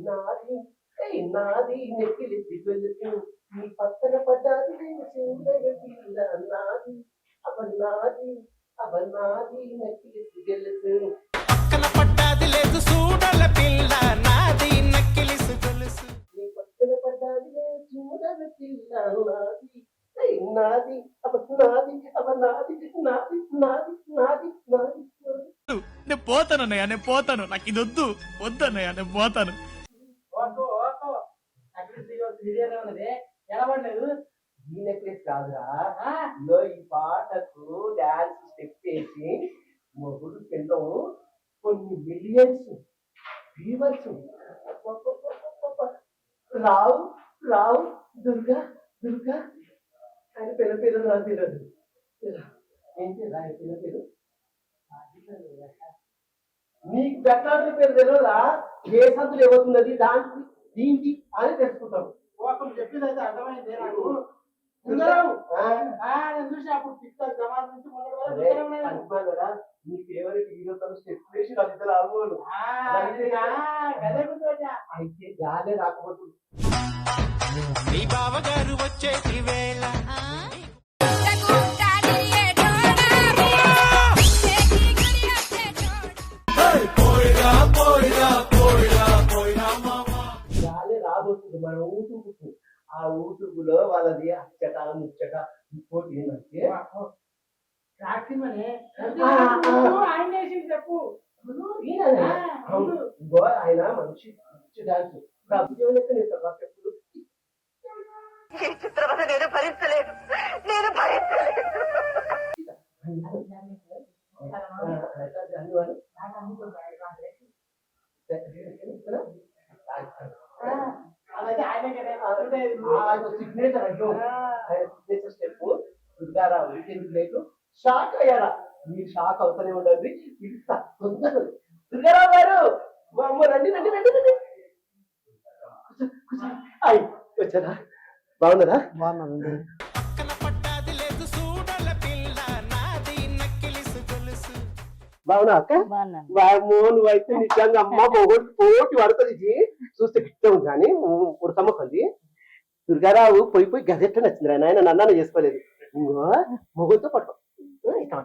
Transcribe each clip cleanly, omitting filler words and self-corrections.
నాది నాది నెక్కిలిసి వెలుసు నీ పక్కన పడ్డాది నేను చూడగ పిల్ల నాది అవన్నాది అవన్నాది నెక్కిలిసి గెలుసు పక్కన పడ్డాది లేదు చూడల పిల్ల నాది నక్కిలిసి గొలుసు నీ పక్కన పడ్డాది నేను చూడగ పిల్ల నాది నాది అవన్నాది అవన్నాది నాది నాది నాది నాది నేను పోతానన్నయ్య నేను పోతాను నాకు ఇది వద్దు వద్దన్నయ్య నేను పోతాను ఈ నెక్లెస్ కాదురా ఇదో ఈ పాటకు డాన్స్ స్టెప్ వేసి మొగుడు కిందము కొన్ని మిలియన్స్ వ్యూవర్స్ రావు రావు దుర్గా దుర్గా ఆయన పిల్ల నా తెలియదు ఏంటి ఆయన పిల్ల నీకు గట్లాంటి పేరు తెలియదా ఏ సంతులు ఏమవుతున్నది దానికి దీనికి అని తెలుసుకుంటాం చెప్పింది అయితే అర్థమైంది నాకు చూసి అప్పుడు నీ ఫేవరెట్ హీరోతో స్టెప్ వేసి వాళ్ళిద్దరు ఆగోడు అయితే గాలే రాకపోతుంది మీ బావగారు వచ్చేసి వేళ గాలే రాబోతుంది మన ఊటుకు ఆ ఊటుకులో వాళ్ళది అచ్చట ముచ్చట ఇంకోటి ఏంటంటే చెప్పు ఆయన మంచి మంచి డాన్స్ చెప్పులు చిత్రవద నేను భరించలేదు నేను భరించలేదు సిగ్నేచర్ స్టెప్ దుర్గారావు లేదు షాక్ అయ్యారా మీరు షాక్ అవుతూనే ఉండండి ఇంత తొందరగా దుర్గారావు గారు రండి రండి రండి రండి అయ్యి వచ్చారా బాగున్నారా బాగున్నానండి బాగున్నా అక్క నువ్వు అయితే నిజంగా అమ్మ మొగోడు పోటీ పడుతుంది చూస్తే గిట్ట ఉంది కానీ ఉడతమ్మకంది దుర్గారావు పోయి గజెట్ నచ్చింది ఆయన నన్ను చేసుకోలేదు ఇంకో మొగోడితో పట్టు ఇట్లా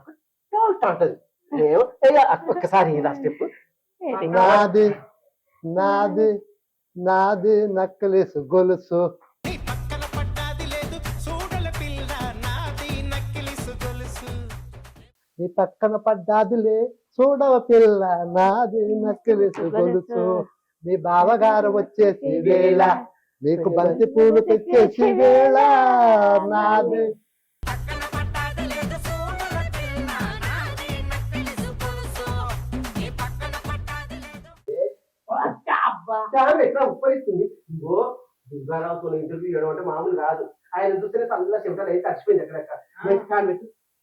అంటది ఒక్కసారి ఇలా స్టెప్ నాది నాది నాది నక్కలేసు గొలుసు నీ పక్కన పడ్డాదిలే చూడవ పిల్ల నాది నక్కలేసు గొలుసు నీ బావగారు వచ్చేసి వేళ నీకు బంతి పూలు తెచ్చేసి వేళ నాది ఎట్లా ఉప్పరిస్తుంది ఇంకో దుర్గారావుతో ఇంటర్వ్యూ చేయడం అంటే మామూలు కాదు ఆయన చూస్తేనే చల్ల చెమటలు అయితే చచ్చిపోయింది ఎక్కడెక్కడ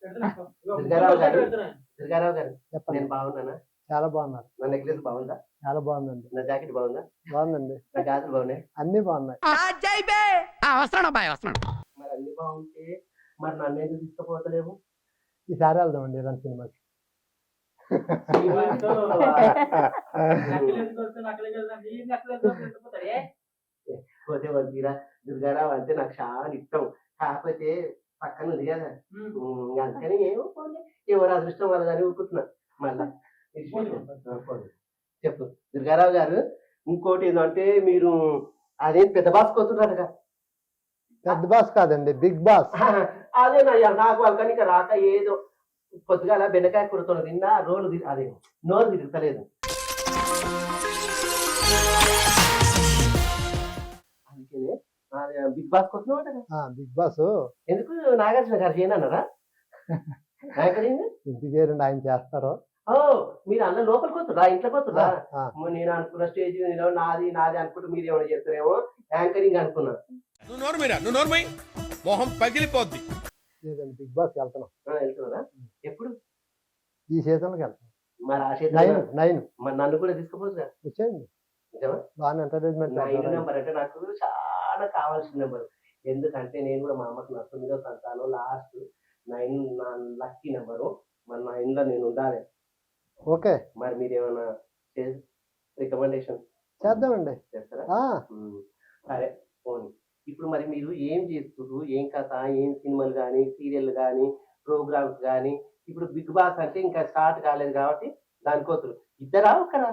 దుర్గారావు గారు దుర్గారావు గారు నేను బాగున్నానా చాలా బాగున్నారు నా నెక్లెస్ బాగుందా చాలా బాగుందండి నా జాకెట్ బాగుందా బాగుందండి నా గాజులు బాగున్నాయి అన్ని బాగున్నాయి మరి అన్ని బాగుంటే మరి నన్ను ఎందుకు తీసుకుపోతలేవు ఈసారి వెళ్దామండి ఇలాంటి సినిమాకి పోతే వద్దురా దుర్గారావు అంటే నాకు చాలా ఇష్టం కాకపోతే పక్కన ఉంది కదా అందుకని ఏమో ఎవరు అదృష్టం వాళ్ళదని ఊరుకుంటున్నా మళ్ళా చెప్పు దుర్గారావు గారు ఇంకోటి ఏంటంటే మీరు అదేం పెద్ద బాస్ కోతున్నారుగా పెద్ద బాస్ కాదండి బిగ్ బాస్ అదేనయ్యా నాకు వాళ్ళకనిక రాక ఏదో పొద్దుగాల బెండకాయ కూరతో తిన్నా రోలు అదే నోరు తిరుగుతలేదు అందుకనే బిగ్ బాస్ కోస్తున్నావు బిగ్ బాస్ ఎందుకు నాగార్జున గారు చేయనన్నారా ఇంటి చేరండి ఆయన చేస్తారు మీరు అన్న లోపలికి వస్తుందా ఇంట్లోకి వస్తుందా నేను అనుకున్న స్టేజ్ నాది నాది అనుకుంటూ మీరు ఏమైనా చేస్తారేమో యాంకరింగ్ అనుకున్నా మొహం పగిలిపోద్ది లేదండి బిగ్ బాస్ వెళ్తున్నాం వెళ్తున్నారా ఎప్పుడు ఈ సీజన్కి వెళ్తాం మరి ఆ సీజన్ 9 మరి నన్ను కూడా తీసుకుపోతుంది వచ్చేయండి నిజమా బాగా ఎంటర్టైన్మెంట్ 9 నెంబర్ అంటే నాకు చాలా కావాల్సిన నెంబర్ ఎందుకంటే నేను కూడా మా అమ్మకు నా 9వ సంతానం లాస్ట్ 9 నా లక్కీ నెంబరు మరి 9లో నేను ఉండాలి ఓకే మరి మీరు ఏమైనా రికమెండేషన్ చేద్దామండి చేస్తారా ఆ, సరే పోనీ. ఇప్పుడు మరి మీరు ఏం చేస్తున్నారు, ఏం కథ, ఏం సినిమాలు కానీ, సీరియల్ కానీ, ప్రోగ్రామ్స్ కానీ? ఇప్పుడు బిగ్ బాస్ అంటే ఇంకా స్టార్ట్ కాలేదు కాబట్టి దానికోసం ఇద్దరా ఒకరా?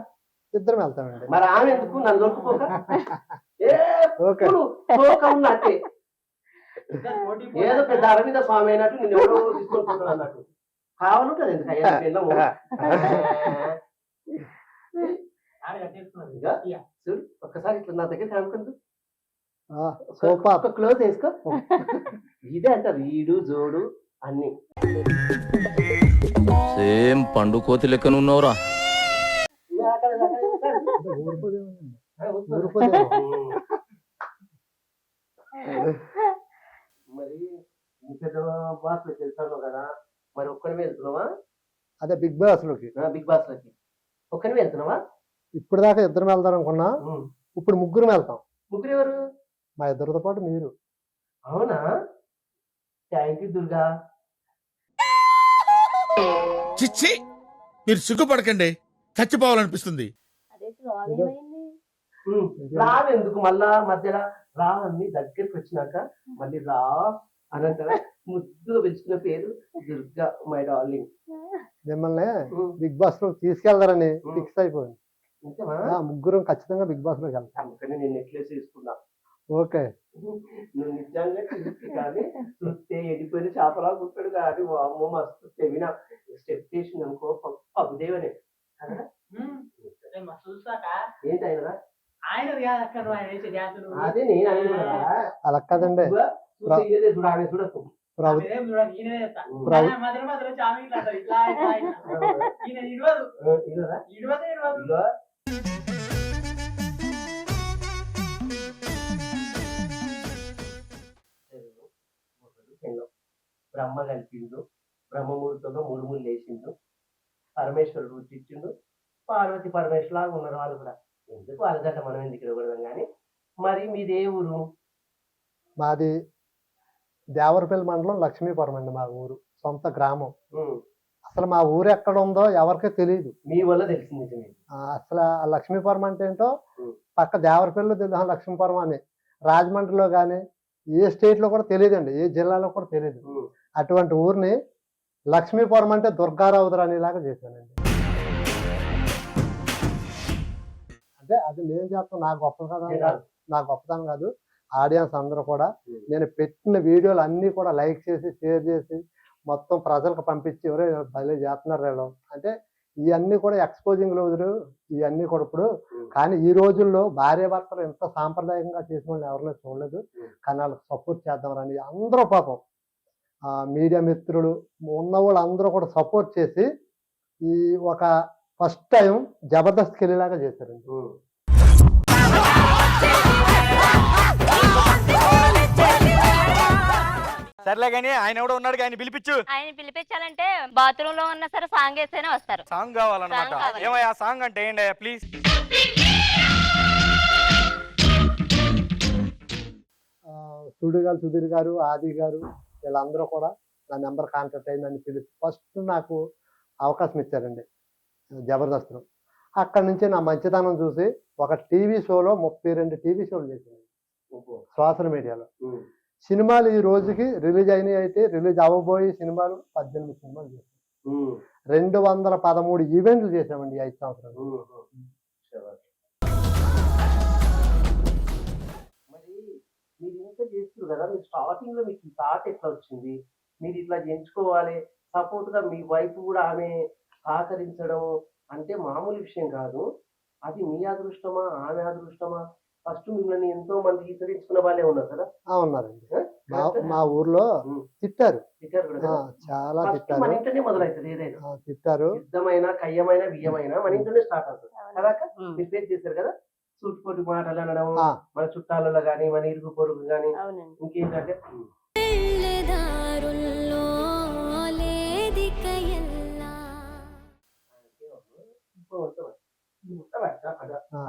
ఇద్దరం వెళ్తామండి. మరి ఆమె ఎందుకు నన్ను దొరుకుపోక ఓకే. ఉన్నట్టే ఏదో పెద్ద అరవింద స్వామి అయినట్టు నేను ఎవరో తీసుకొని పోతాను అన్నట్టు కావాలంటది ఎందుకు అయ్యా పిల్లము? ఇక చూడు ఒక్కసారి ఇట్లా నా దగ్గర కనుకుంటు సూపర్. క్లోజ్ వేసుకో. ఇదే అంటారు ఈడు జోడు అన్ని. సేమ్ పండు కోతి లెక్కన ఉన్నవరా. మరి పెద్ద బాస్ లోకి వెళ్తాను కదా, మరి ఒక్కడివి వెళ్తున్నావా? అదే బిగ్ బాస్ లోకి. బిగ్ బాస్ లోకి ఒక్కడివి వెళ్తున్నావా? ఇప్పుడు దాకా ఇద్దరం వెళ్దాం అనుకున్నా, ఇప్పుడు ముగ్గురు వెళ్తాం. ముగ్గురు ఎవరు? మా ఇద్దరితో పాటు మీరు. అవునా? Thank you Durga. చిచ్చి మీరు సిగ్గుపడకండి, చచ్చిపోవాలనిపిస్తుంది. రావెందుకు మళ్ళా మధ్యలో రా అన్ని దగ్గరికి వచ్చినాక మళ్ళీ రా అని అంటారా? ముద్దుగా పిలుచుకున్న పేరు దుర్గా మై డార్లింగ్. మిమ్మల్ని బిగ్ బాస్ లో తీసుకెళ్తారని ఫిక్స్ అయిపోయింది. ముగ్గురం ఖచ్చితంగా బిగ్ బాస్ లోకి వెళ్తాం. అందుకని నేను నెక్లెస్ తీసుకున్నా. ఓకే. నువ్వు నిజంగా చూసి కానీ చూస్తే ఎడిపోయిన చేపలా కుట్టాడు కానీ అమ్మ మస్తు చెవిన స్టెప్ చేసింది అనుకో పగుదేవనే. ఏంటి అయినరా? అదే నేను అనుకున్నా. అలా కదండి, చూడకు బ్రహ్మ కలిపిండు, బ్రహ్మముహూర్తంలో ముడుములు లేచిండు, పరమేశ్వరుడు ఇచ్చిండు, పార్వతి పరమేశ్వరు లాగా ఉన్నారు వాళ్ళు కూడా. ఎందుకు వాళ్ళదట మనం ఎందుకు ఇవ్వకూడదు కానీ. మరి మీదే ఊరు? మాది దేవరపల్లి మండలం లక్ష్మీపురం అండి. మా ఊరు సొంత గ్రామం. అసలు మా ఊరు ఎక్కడ ఉందో ఎవరికీ తెలియదు. మీ వల్ల తెలిసింది. అసలు ఆ లక్ష్మీపురం అంటే ఏంటో పక్క దేవరపల్లిలో తెలుసు లక్ష్మీపురం అని. రాజమండ్రిలో కానీ ఏ స్టేట్ లో కూడా తెలియదండి, ఏ జిల్లాలో కూడా తెలియదు. అటువంటి ఊరిని లక్ష్మీపురం అంటే దుర్గారావుదరు అనేలాగా చేశానండి. అంటే అది నేను చేస్తాను, నా గొప్పతనం కాదు, నా గొప్పతనం కాదు. ఆడియన్స్ అందరూ కూడా నేను పెట్టిన వీడియోలు అన్నీ కూడా లైక్ చేసి షేర్ చేసి మొత్తం ప్రజలకు పంపించి ఎవరో భలే చేస్తున్నారు వీళ్ళు అంటే ఇవన్నీ కూడా ఎక్స్పోజింగ్ రోజులు ఇవన్నీ కూడా ఇప్పుడు. కానీ ఈ రోజుల్లో భార్య భర్తలు ఎంత సాంప్రదాయంగా చేసిన వాళ్ళు ఎవరినో చూడలేదు. కానీ వాళ్ళకి సపోర్ట్ చేద్దామని అందరూ పాపం మీడియా మిత్రులు ఉన్న వాళ్ళు అందరూ కూడా సపోర్ట్ చేసి ఈ ఒక ఫస్ట్ టైం జబర్దస్త్ వెళ్ళేలాగా చేశారండి. సర్లే గానీ ఆయన ఎవడో ఉన్నాడు, ఆయన పిలిపించు. ఆయన పిలిపించాలంటే బాత్రూమ్ లో ఉన్నా సరే సాంగ్ వేస్తేనే వస్తారు. సాంగ్ కావాలన్నమాట. ఏమయ్యా సాంగ్ అంటే ఏంటి ప్లీజ్? సుధీర్ గారు, ఆది గారు వీళ్ళందరూ కూడా నా నెంబర్ కాంటాక్ట్ అయ్యి నన్ను పిలిచి ఫస్ట్ నాకు అవకాశం ఇచ్చారండి జబర్దస్త్లో. అక్కడి నుంచి నా మంచితనం చూసి ఒక టీవీ షోలో 32 టీవీ షోలు చేసింది సోషల్ మీడియాలో. సినిమాలు ఈ రోజుకి రిలీజ్ అయినాయి అయితే రిలీజ్ అవ్వబోయే సినిమాలు 18 సినిమాలు చేశాం. 213 ఈవెంట్లు చేసామండి 5 సంవత్సరాలు. మరి మీరు ఇంత చేస్తున్నారు కదా, మీరు స్టార్టింగ్ లో మీకు థాట్ ఎట్లా వచ్చింది? మీరు ఇట్లా ఎంచుకోవాలి, సపోర్ట్ గా మీ వైఫ్ కూడా ఆమె సహకరించడం అంటే మామూలు విషయం కాదు. అది మీ అదృష్టమా ఆమె అదృష్టమా? ఫస్ట్ మిమ్మల్ని ఎంతో మంది ఈసరించుకున్న వాళ్ళే ఉన్నారు కదా? ఉన్నారండి. మా ఊర్లో తిట్టారు, చాలా తిట్టారు. మన ఇంట్లోనే మొదలవుతుంది ఏదైనా. తిట్టారు. యుద్ధమైనా కయ్యమైన బియ్యమైనా మన ఇంట్లోనే స్టార్ట్ అవుతుంది కదా. మీరు ఫేస్ చేశారు కదా సూటిపోటి మాటలు అనడం, మన చుట్టాలలో గాని మన ఇరుగు పొరుగు గాని. ఇంకేంటంటే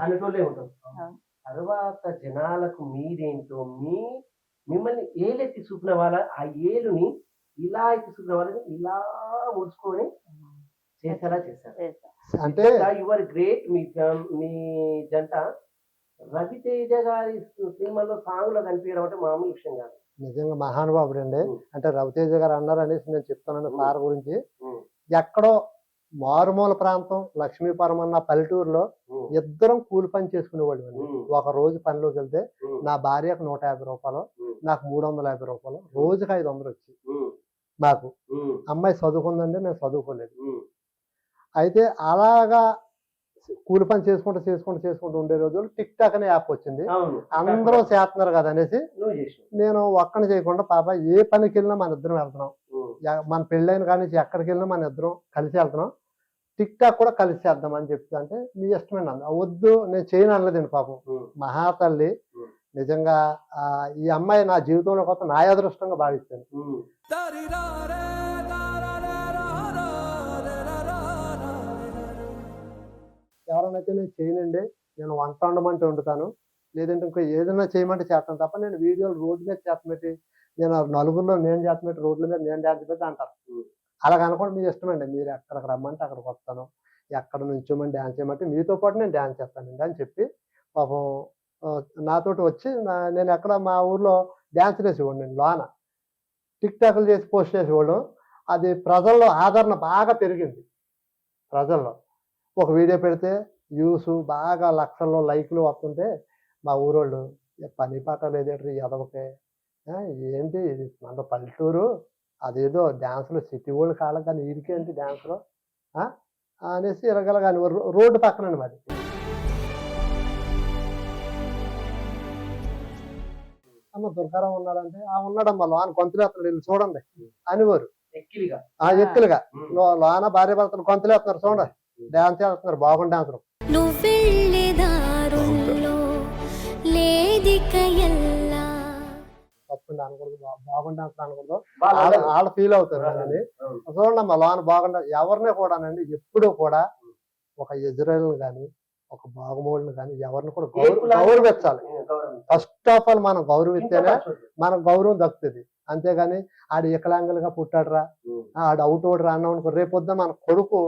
అనేటోళ్ళే ఉంటాం. తర్వాత జనాలకు మీరేంటో మిమ్మల్ని ఏలెత్తి చూపిన వాళ్ళ ఆ ఏలుని ఇలా ఎత్తి చూపిన వాళ్ళని ఇలా ముడుచుకొని చేసేలా చేశారు. అంటే యువర్ గ్రేట్. మీ జంట రవితేజ గారి సినిమాలో సాంగ్ లో కనిపించడం అంటే మామూలు విషయం కాదు. నిజంగా మహానుభావుడు అండి. అంటే రవితేజ గారు అన్నారు అనేసి నేను చెప్తానండి సార్ గురించి. ఉం. ఎక్కడో మారుమూల ప్రాంతం లక్ష్మీపురం అన్న పల్లెటూరులో ఉం. ఇద్దరం కూలి పని చేసుకునేవాళ్ళు అండి. ఉం. ఒక రోజు పనిలోకి వెళ్తే ఉం. నా భార్యకు 150 రూపాయలు, ఉం. నాకు 350 రూపాయలు, రోజుకి 500 వచ్చి ఉం. నాకు. ఉం. అమ్మాయి చదువుకుందండి, నేను చదువుకోలేదు. ఉం. అయితే అలాగా కూలి పని చేసుకుంటూ ఉండే రోజులు టిక్ టాక్ అనే యాప్ వచ్చింది. అవును. అందరూ చేస్తున్నారు కదా అనేసి నువ్వు చేసినావు. నేను ఒక్కని చేయకుండా పాప ఏ పనికి వెళ్ళినా మన ఇద్దరం వెళ్తున్నాం. ఉం. మన పెళ్ళైన కానీ ఎక్కడికి వెళ్ళినా మన ఇద్దరం కలిసి వెళ్తున్నాం. టిక్ టాక్ కూడా కలిసి చేద్దాం అని చెప్తా అంటే మీ ఇష్టమైన వద్దు నేను చేయను అనలేదండి పాపం. ఉం. మహాతల్లి ఉం. నిజంగా ఈ అమ్మాయి నా జీవితంలో కొత్త నా అదృష్టంగా భావిస్తాను. ఉం. ఎవరైనా నేను చేయనండి, నేను వంట వండమంటే వండుతాను, లేదంటే ఇంకో ఏదైనా చేయమంటే చేస్తాను తప్ప నేను వీడియోలు రోడ్డు మీద చేస్తమెట్టి, నేను నలుగురిలో నేను చేస్తమెట్టి, రోడ్ల మీద నేను డ్యాన్స్ పెట్టి అంటారు. అలాగ అనుకోండి మీ ఇష్టమండి, మీరు ఎక్కడికి రమ్మంటే అక్కడికి వస్తాను, ఎక్కడ నుంచోమని డ్యాన్స్ చేయమంటే మీతో పాటు నేను డ్యాన్స్ చేస్తానండి అని చెప్పి పాపం నాతోటి వచ్చి నేను ఎక్కడ మా ఊర్లో డ్యాన్స్ వేసేవాడు. నేను లోన టిక్ టాక్లు చేసి పోస్ట్ చేసేవాడు. అది ప్రజల్లో ఆదరణ బాగా పెరిగింది. ప్రజల్లో ఒక వీడియో పెడితే వ్యూస్ బాగా లక్షల్లో లైక్లు వస్తుంటే మా ఊరోళ్ళు పని పాట లేదేంటి ఎదవకే, ఏంటి ఇది మన పల్లెటూరు, అదేదో డ్యాన్స్లో సిటీ వాళ్ళు కాలం కానీ వీడికేంటి డ్యాన్స్లో అనేసి ఇరగల కానీ రోడ్డు పక్కనండి మరి. అమ్మ దుర్గారావు ఉన్నాడంటే ఉన్నాడమ్మా లోన గొంతులేస్తున్నాడు వెళ్ళి చూడండి అనివారు ఎక్కిలిగా. ఎక్కులుగా లోన భార్య భర్తలు గొంతులేస్తున్నారు చూడండి, డ్యాన్స్ చేస్తున్నారు బాగుంది డ్యాన్స్. తప్పండి అనకూడదు, బాగుంది డ్యాన్స్ అనకూడదు, వాళ్ళు ఫీల్ అవుతారు అని. చూడండి అమ్మా లోన బాగుండ ఎవరిని కూడానండి ఎప్పుడూ కూడా ఒక ఇజ్రాయల్ కానీ ఒక బాగుమోళ్ళని కానీ ఎవరిని కూడా గౌరవించాలి. ఫస్ట్ ఆఫ్ ఆల్ మనం గౌరవిస్తేనే మనకు గౌరవం దక్కుతుంది. అంతేగాని ఆడు వికలాంగులుగా పుట్టాడురా, ఆడు అవుట్ ఓడరా అన్నాం రేపొద్దు మన కొడుకు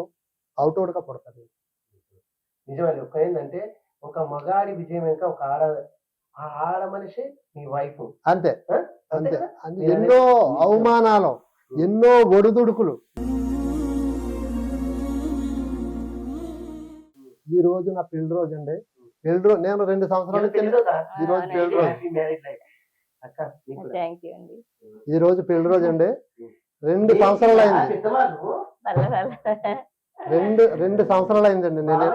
అవుట్ ఓడ్గా పుడతాడు. నిజమే. ఒక ఏంటంటే ఒక మగాడి విజయం వెనుక ఒక ఆడ మనిషి మీ వైఫ్. అంతే అంతే. ఎన్నో అవమానాలు, ఎన్నో ఒడిదుడుకులు. ఈ రోజు నా పెళ్లి రోజు అండి. పెళ్లి రోజు నేను 2 సంవత్సరాలు ఈ రోజు పెళ్లి రోజు. ఈ రోజు పెళ్లి రోజు అండి. 2 సంవత్సరాలు అయింది. 2 సంవత్సరాలు అయిందండి. నేను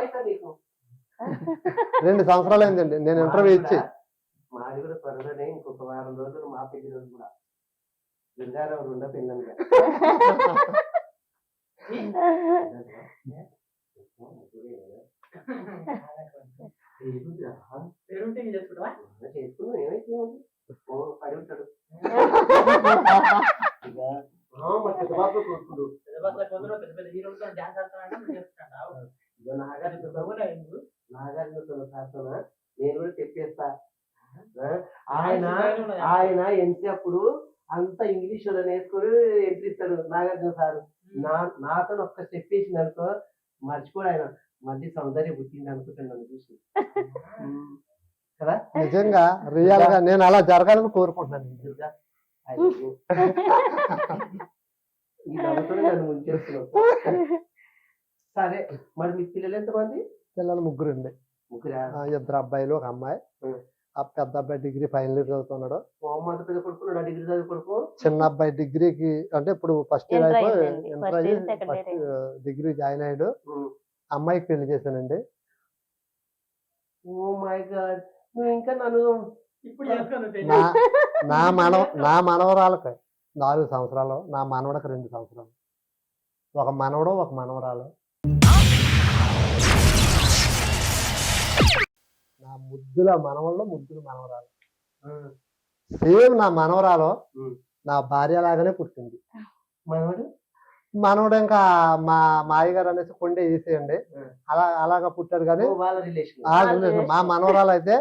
2 సంవత్సరాలు అయిందండి నేను ఇంటర్వ్యూ ఇచ్చి. మాది కూడా త్వరలోనే ఇంకొక వారం రోజులు మా పెళ్లి రోజు కూడా దుర్గారావు రెండో పెళ్ళను. చేసుకున్నాం ఏమైతే పడి ఉంటాడు. నాగార్జున నేను కూడా చెప్పేస్తా. ఆయన ఎంట్రీ అప్పుడు అంత ఇంగ్లీష్ లో నేర్చుకుని ఎంట్రీ ఇస్తాడు నాగార్జున సార్. నాతో ఒక్క స్టెప్ వేసింది అనుకో మర్చిపోడు ఆయన. మళ్ళీ సౌందర్య పుట్టింది అనుకుంటాను నన్ను చూసి కదా. నిజంగా రియల్ గా నేను అలా జరగాలని కోరుకుంటున్నాను. ఈ నవ్వుతూనే నన్ను ముంచేస్తున్నావు. సరే మరి మీ పిల్లలు ఎంతమంది? పిల్లలు 3 అండి. 2 అబ్బాయిలు 1 అమ్మాయి. ఆ పెద్ద అబ్బాయి డిగ్రీ ఫైనల్ ఇయర్ చదువుతున్నాడు. పెద్ద కొడుకున్నాడు డిగ్రీ చదువు కొడుకు. చిన్న అబ్బాయి డిగ్రీకి అంటే ఇప్పుడు ఫస్ట్ ఇయర్ అయిపోయి ఇంటర్ అయ్యి ఫస్ట్ డిగ్రీ జాయిన్ అయ్యాడు. అమ్మాయికి పెళ్లి చేశానండి. Oh my god. నువ్వు ఇంకా నన్ను నా మనవరాలకు 4 సంవత్సరాలు, నా మనవడకు 2 సంవత్సరాలు. ఒక మనవడు 1 మనవరాలు. నా ముద్దుల మనవల్లో ముద్దుల మనవరాలు. సేమ్ నా మనవరాలు నా భార్య లాగానే పుట్టింది. మనవడు ఇంకా మా మాయగారు అనేసి కొండే వేసేయండి అలాగా పుట్టాడు. కానీ మా మనవరాలు అయితే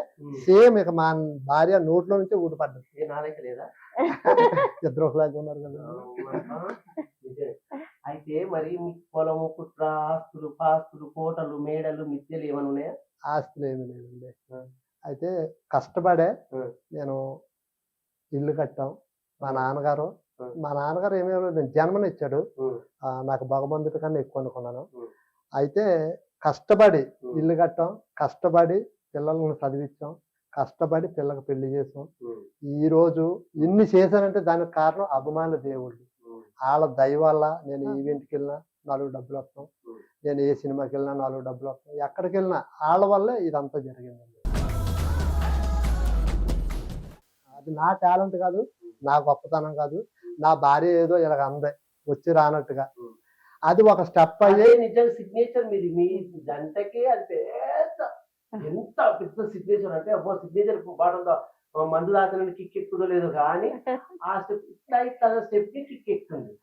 సేమ్ ఇక మా భార్య నోట్లో నుంచి ఊడిపడ్డది. ఇద్దరు ఒకలాగా ఉన్నారు కదా. అయితే మరి మీ పొలము పుట్ర ఆస్తులు పాస్తులు కోటలు మేడలు మిద్దెలు ఏమైనా ఉన్నాయా? ఆస్తులు ఏమి లేదండి. అయితే కష్టపడే ఉం. నేను ఇల్లు కట్టాం. మా ఉం. నాన్నగారు ఉం. మా నాన్నగారు ఏమేమి జన్మనిచ్చాడు. ఉం. నాకు భగవంతుడి కన్నా ఎక్కువ అనుకున్నాను. ఉం. అయితే కష్టపడి ఉం. ఇల్లు కట్టాం, కష్టపడి పిల్లల్ని చదివించాం, కష్టపడి పిల్లకి పెళ్లి చేసాం. ఉం. ఈ రోజు ఇన్ని చేశానంటే దానికి కారణం అభిమానుల దేవుళ్ళు. ఉం. వాళ్ళ దయ వల్ల నేను ఈవెంట్కి వెళ్ళినా 4 డబ్బులు వస్తాం, ఉం. నేను ఏ సినిమాకి వెళ్ళినా 4 డబ్బులు వస్తాం, ఎక్కడికి వెళ్ళినా వాళ్ళ వల్లే ఇదంతా జరిగిందండి. అది నా టాలెంట్ కాదు, నా గొప్పతనం కాదు, నా భార్య ఏదో ఇలాగ అందే వచ్చి రానట్టుగా. ఉం. అది ఒక స్టెప్ అయ్యి అదే నిజంగా సిగ్నేచర్ మీది. మీ జంటకి అది పెద్ద ఎంత పెద్ద సిగ్నేచర్ అంటే అబ్బో సిగ్నేచర్ బాగుందో మందు దాతని కిక్ ఎక్కుదో లేదో కానీ ఆ స్టెప్ ఇట్లా ఇట్లా స్టెప్ కి కిక్ ఎక్కుతుంది.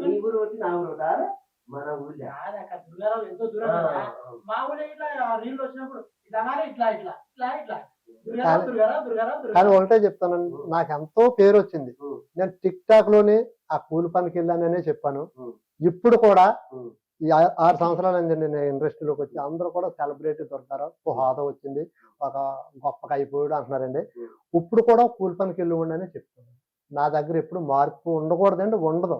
నీ ఊరు వచ్చి నా ఊరు ఒకటా? మన ఊళ్ళో ఎంతో దూరం కదా. మా ఊళ్ళో ఇట్లా రీల్ వచ్చినప్పుడు ఇదనాలి ఇట్లా ఇట్లా ఇట్లా ఇట్లా దుర్గారా దుర్గారా దుర్గారా కానీ దుర్గారా. ఒకటే చెప్తానండి, నాకు ఎంతో పేరు వచ్చింది. ఉం. నేను టిక్ టాక్ లోనే ఆ కూలి పనికి వెళ్ళాననే చెప్పాను. ఉం. ఇప్పుడు కూడా ఉం. ఈ 6 సంవత్సరాలు అయిందండి నేను ఇండస్ట్రీలోకి వచ్చి. అందరూ కూడా సెలబ్రిటీ దొరకారు, ఒక హోదా వచ్చింది, ఒక గొప్పగా అయిపోయాడు అంటున్నారండి. ఇప్పుడు కూడా కూలి పనికి వెళ్ళి ఉండనే చెప్తున్నాను. నా దగ్గర ఎప్పుడు మార్పు ఉండకూడదండి, ఉండదు.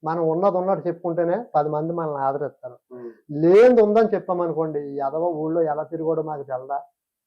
మనం ఉన్నది ఉన్నట్టు చెప్పుకుంటేనే 10 మంది మనల్ని ఆదరిస్తారు. ఉం. లేనిది ఉందని చెప్పామనుకోండి, ఈ ఎదవ ఊళ్ళో ఎలా తిరిగోడో మాకు తెలదా,